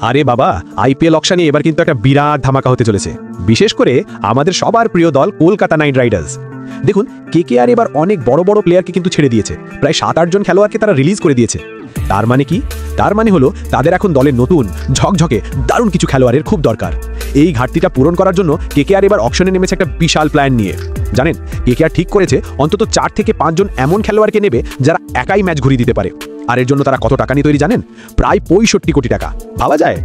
আরে বাবা, আইপিএল অকশনে এবার কিন্তু একটা বিরাট ধামাকা হতে চলেছে, বিশেষ করে আমাদের সবার প্রিয় দল কলকাতা নাইট রাইডার্স। দেখুন, কেকেআর এবার অনেক বড় বড় প্লেয়ারকে কিন্তু ছেড়ে দিয়েছে, প্রায় 7-8 জন খেলোয়াড়কে তারা রিলিজ করে দিয়েছে। তার মানে কি? তার মানে হলো তাদের এখন দলের নতুন ঝকঝকে দারুণ কিছু খেলোয়াড়ের খুব দরকার। এই ঘাটতিটা পূরণ করার জন্য কেকেআর এবার অকশনে নেমেছে একটা বিশাল প্ল্যান নিয়ে। জানেন, কেকেআর ঠিক করেছে অন্তত 4 থেকে 5 জন এমন খেলোয়াড়কে নেবে যারা একাই ম্যাচ ঘুরিয়ে দিতে পারে। আর এর জন্য তারা কত টাকা নিয়ে তৈরি জানেন? প্রায় 65 কোটি টাকা। ভাবা যায়?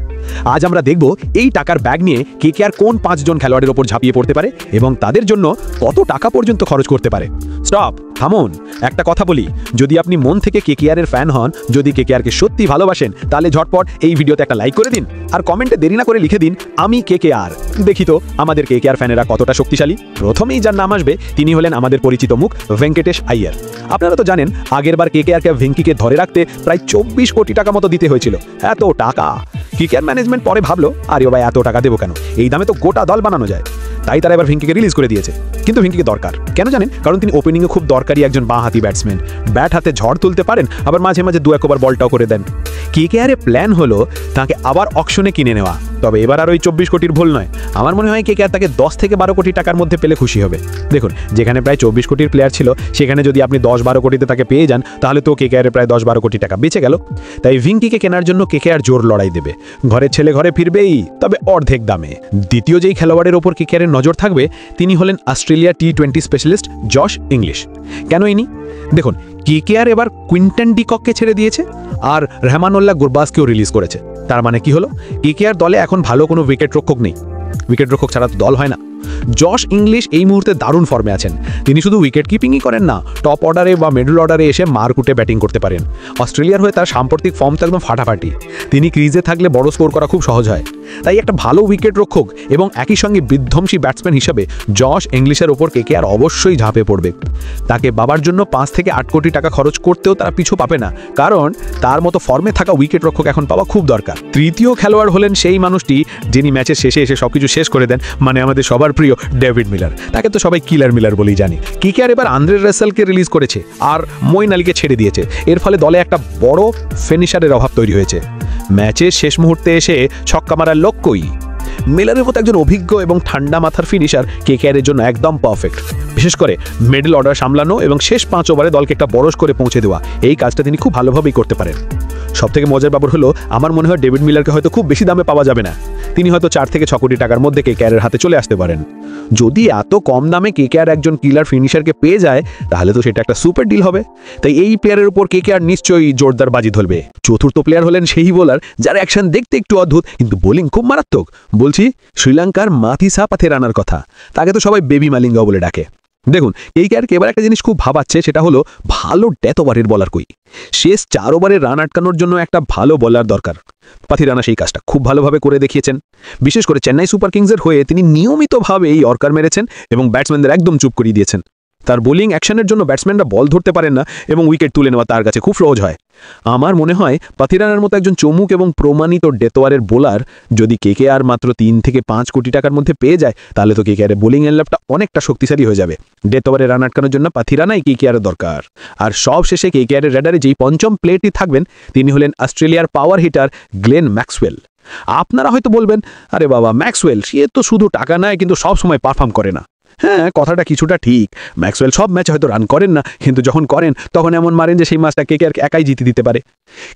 আজ আমরা দেখব এই টাকার ব্যাগ নিয়ে কেকেআর কোন 5 জন খেলোয়াড়ের ওপর ঝাঁপিয়ে পড়তে পারে এবং তাদের জন্য কত টাকা পর্যন্ত খরচ করতে পারে। স্টপ, থামুন। একটা কথা বলি, যদি আপনি মন থেকে কেকেআরের ফ্যান হন, যদি কেকেআরকে সত্যি ভালোবাসেন, তাহলে ঝটপট এই ভিডিওতে একটা লাইক করে দিন আর কমেন্টে দেরি না করে লিখে দিন আমি কেকেআর। দেখি তো আমাদের কেকেআর ফ্যানেরা কতটা শক্তিশালী। প্রথমেই যার নাম আসবে তিনি হলেন আমাদের পরিচিত মুখ ভেঙ্কটেশ আইয়ার। আপনারা তো জানেন আগেরবার কেকেআরকে ভেঙ্কিকে ধরে রাখতে প্রায় 24 কোটি টাকা মতো দিতে হয়েছিল। এত টাকা! কেকেআর ম্যানেজমেন্ট পরে ভাবলো, আরে ভাই এত টাকা দেবো কেন, এই দামে তো গোটা দল বানানো যায়। তাই তারা এবার ভেঙ্কিকে রিলিজ করে দিয়েছে। কিন্তু ভেঙ্কিকে দরকার কেন জানেন? কারণ তিনি ওপেনিংয়ে খুব দরকারি একজন বাঁ-হাতি ব্যাটসম্যান। ব্যাট হাতে ঝড় তুলতে পারেন, আবার মাঝে মাঝে 2-1 ওভার বলটাও করে দেন। কেকেআরের প্ল্যান হলো তাকে আবার অকশনে কিনে নেওয়া। তবে এবার আর ওই 24 কোটির ভুল নয়। আমার মনে হয় কেকেআর তাকে 10 থেকে 12 কোটি টাকার মধ্যে পেলে খুশি হবে। দেখুন, যেখানে প্রায় 24 কোটির প্লেয়ার ছিল, সেখানে যদি আপনি 10-12 কোটিতে তাকে পেয়ে যান, তাহলে তো কেকেআরের প্রায় 10-12 কোটি টাকা বেঁচে গেল। তাই ভিঙ্কিকে কেনার জন্য কেকেআর জোর লড়াই দেবে। ঘরের ছেলে ঘরে ফিরবেই, তবে অর্ধেক দামে। দ্বিতীয় যেই খেলোয়াড়ের ওপর কেকেআরের নজর থাকবে তিনি হলেন অস্ট্রেলিয়া টি-20 স্পেশালিস্ট জশ ইংলিশ। কেন ইনি? দেখুন, কেকেআর এবার কুইন্টন ডি কককে ছেড়ে দিয়েছে আর রহমানুল্লাহ গুরবাজকেও রিলিজ করেছে। তার মানে কি হলো? কেকেআর দলে এখন ভালো কোনো উইকেট রক্ষক নেই। উইকেট রক্ষক ছাড়া তো দল হয় না। জশ ইংলিশ এই মুহূর্তে দারুণ ফর্মে আছেন। তিনি শুধু উইকেট কিপিংই করেন না, টপ অর্ডারে বা মিডল অর্ডারে এসে মারকুটে ব্যাটিং করতে পারেন। অস্ট্রেলিয়ার হয়ে তার সাম্প্রতিক ফর্ম তো একদম ফাটাফাটি। তিনি ক্রিজে থাকলে বড় স্কোর করা খুব সহজ হয়। তাই একটা ভালো উইকেট রক্ষক এবং একই সঙ্গে বিধ্বংসী ব্যাটসম্যান হিসেবে জশ ইংলিশের ওপর কেকেআর অবশ্যই ঝাঁপে পড়বে। তাকে বাবার জন্য 5 থেকে 8 কোটি টাকা খরচ করতেও তারা পিছু পাবে না, কারণ তার মতো ফর্মে থাকা উইকেট রক্ষক এখন পাওয়া খুব দরকার। তৃতীয় খেলোয়াড় হলেন সেই মানুষটি যিনি ম্যাচের শেষে এসে সবকিছু শেষ করে দেন, মানে আমাদের সবার প্রিয় ডেভিড মিলার। তাকে তো সবাই কিলার মিলার বলেই জানি। কেকেআর এবার আন্দ্রে রাসেলকে রিলিজ করেছে আর মঈন আলীকে ছেড়ে দিয়েছে। এর ফলে দলে একটা বড় ফিনিশারের অভাব তৈরি হয়েছে। ম্যাচের শেষ মুহূর্তে এসে ছক্কা মারার লোক কই? মিলারের মতো একজন অভিজ্ঞ এবং ঠান্ডা মাথার ফিনিশার কেকেআরের জন্য একদম পারফেক্ট। বিশেষ করে মিডল অর্ডার সামলানো এবং শেষ 5 ওভারে দলকে একটা বড় স্কোরে পৌঁছে দেওয়া, এই কাজটা তিনি খুব ভালোভাবেই করতে পারেন। সবথেকে মজার ব্যাপার হলো, আমার মনে হয় ডেভিড মিলারকে হয়তো খুব বেশি দামে পাওয়া যাবে না। তিনি হয়তো 4 থেকে 6 কোটি টাকার মধ্যে কেকেআরের হাতে চলে আসতে পারেন। যদি এত কম দামে কেকেআর একজন কিলার ফিনিশারকে পেয়ে যায়, তাহলে তো সেটা একটা সুপার ডিল হবে। তাই এই প্লেয়ারের উপর কেকেআর নিশ্চয়ই জোরদার বাজি ধরবে। চতুর্থ প্লেয়ার হলেন সেই বোলার যার অ্যাকশন দেখতে একটু অদ্ভুত কিন্তু বোলিং খুব মারাত্মক। বলছি শ্রীলঙ্কার মাথিসা পাথেরানার কথা। তাকে তো সবাই বেবি মালিঙ্গা বলে ডাকে। দেখুন, কেকেআরকে এবার একটা জিনিস খুব ভাবাচ্ছে, সেটা হলো ভালো ডেথ ওভারের বলার কই। শেষ 4 ওভারে রান আটকানোর জন্য একটা ভালো বলার দরকার। পাথিরানা সেই কাজটা খুব ভালোভাবে করে দেখিয়েছেন। বিশেষ করে চেন্নাই সুপার কিংসের হয়ে তিনি নিয়মিতভাবে এই অর্কার মেরেছেন এবং ব্যাটসম্যানদের একদম চুপ করিয়ে দিয়েছেন। তার বোলিং অ্যাকশনের জন্য ব্যাটসম্যানরা বল ধরতে পারেন না এবং উইকেট তুলে নেওয়া তার কাছে খুব সহজ হয়। আমার মনে হয় পাথিরানার মতো একজন চমুক এবং প্রমাণিত ডেথ ওভারের বোলার যদি কেকেআর মাত্র 3 থেকে 5 কোটি টাকার মধ্যে পেয়ে যায়, তাহলে তো কেকেআরের বোলিং এনলাপটা অনেকটা শক্তিশালী হয়ে যাবে। ডেথ ওভারে রান আটকানোর জন্য পাথিরানাই কেকেআরের দরকার। আর সব শেষে কেকেআরের রেডারে যেই পঞ্চম প্লেয়ারটি থাকবেন তিনি হলেন অস্ট্রেলিয়ার পাওয়ার হিটার গ্লেন ম্যাক্সওয়েল। আপনারা হয়তো বলবেন, আরে বাবা, ম্যাক্সওয়েল সে তো শুধু টাকা নেয় কিন্তু সব সময় পারফর্ম করে না। হ্যাঁ, কথাটা কিছুটা ঠিক। ম্যাক্সওয়েল সব ম্যাচে হয়তো রান করেন না, কিন্তু যখন করেন তখন এমন মারেন যে সেই ম্যাচটা কেকেআর একাই জিতে দিতে পারে।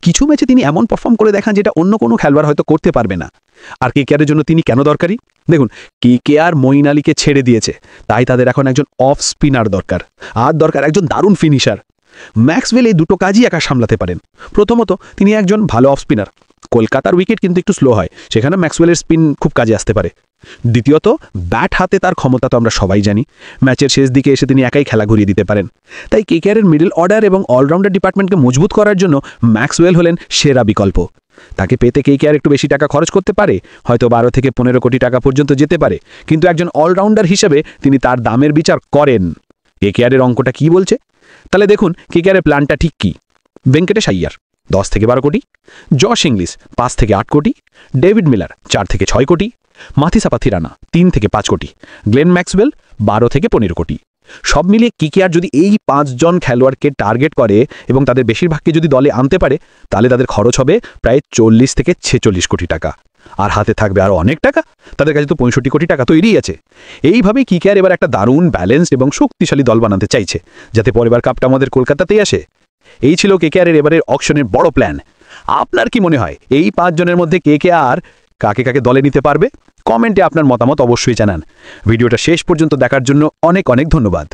কিছু ম্যাচে তিনি এমন পারফর্ম করে দেখান যেটা অন্য কোনো খেলোয়াড় হয়তো করতে পারবে না। আর কেকেআরের জন্য তিনি কেন দরকারি? দেখুন, কেকেআর মঈন আলীকে ছেড়ে দিয়েছে, তাই তাদের এখন একজন অফ স্পিনার দরকার, আর দরকার একজন দারুণ ফিনিশার। ম্যাক্সওয়েল এই দুটো কাজই একা সামলাতে পারেন। প্রথমত, তিনি একজন ভালো অফ স্পিনার। কলকাতার উইকেট কিন্তু একটু স্লো হয়, সেখানে ম্যাক্সওয়েলের স্পিন খুব কাজে আসতে পারে। দ্বিতীয়ত, ব্যাট হাতে তার ক্ষমতা তো আমরা সবাই জানি। ম্যাচের শেষ দিকে এসে তিনি একাই খেলা ঘুরিয়ে দিতে পারেন। তাই কেকেআরের মিডল অর্ডার এবং অলরাউন্ডার ডিপার্টমেন্টকে মজবুত করার জন্য ম্যাক্সওয়েল হলেন সেরা বিকল্প। তাকে পেতে কেকেআর একটু বেশি টাকা খরচ করতে পারে, হয়তো 12 থেকে 15 কোটি টাকা পর্যন্ত যেতে পারে, কিন্তু একজন অলরাউন্ডার হিসেবে তিনি তার দামের বিচার করেন। কেকেআরের অঙ্কটা কি বলছে? তাহলে দেখুন কেকেআরের প্ল্যানটা ঠিক কি। ভেঙ্কটেশ আইয়ার 10 থেকে 12 কোটি, জশ ইংলিশ 5 থেকে 8 কোটি, ডেভিড মিলার 4 থেকে 6 কোটি, মাথিসা পাথিরানা 3 থেকে 5 কোটি, গ্লেন ম্যাক্সওয়েল 12 থেকে 15 কোটি। সব মিলিয়ে কেকেআর যদি এই 5 জন খেলোয়াড়কে টার্গেট করে এবং তাদের বেশিরভাগকে যদি দলে আনতে পারে, তাহলে তাদের খরচ হবে প্রায় 40 থেকে 46 কোটি টাকা। আর হাতে থাকবে আরও অনেক টাকা, তাদের কাছে তো 65 কোটি টাকা তৈরিই আছে। এইভাবেই কেকেআর এবার একটা দারুণ ব্যালেন্সড এবং শক্তিশালী দল বানাতে চাইছে, যাতে পরের কাপটা আমাদের কলকাতাতেই আসে। এই ছিল কেকেআরের এবারের অকশনের বড় প্ল্যান। আপনার কি মনে হয় এই 5 জনের মধ্যে কেকেআর কাকে কাকে দলে নিতে পারবে? কমেন্টে আপনার মতামত অবশ্যই জানান। ভিডিওটা শেষ পর্যন্ত দেখার জন্য অনেক অনেক ধন্যবাদ।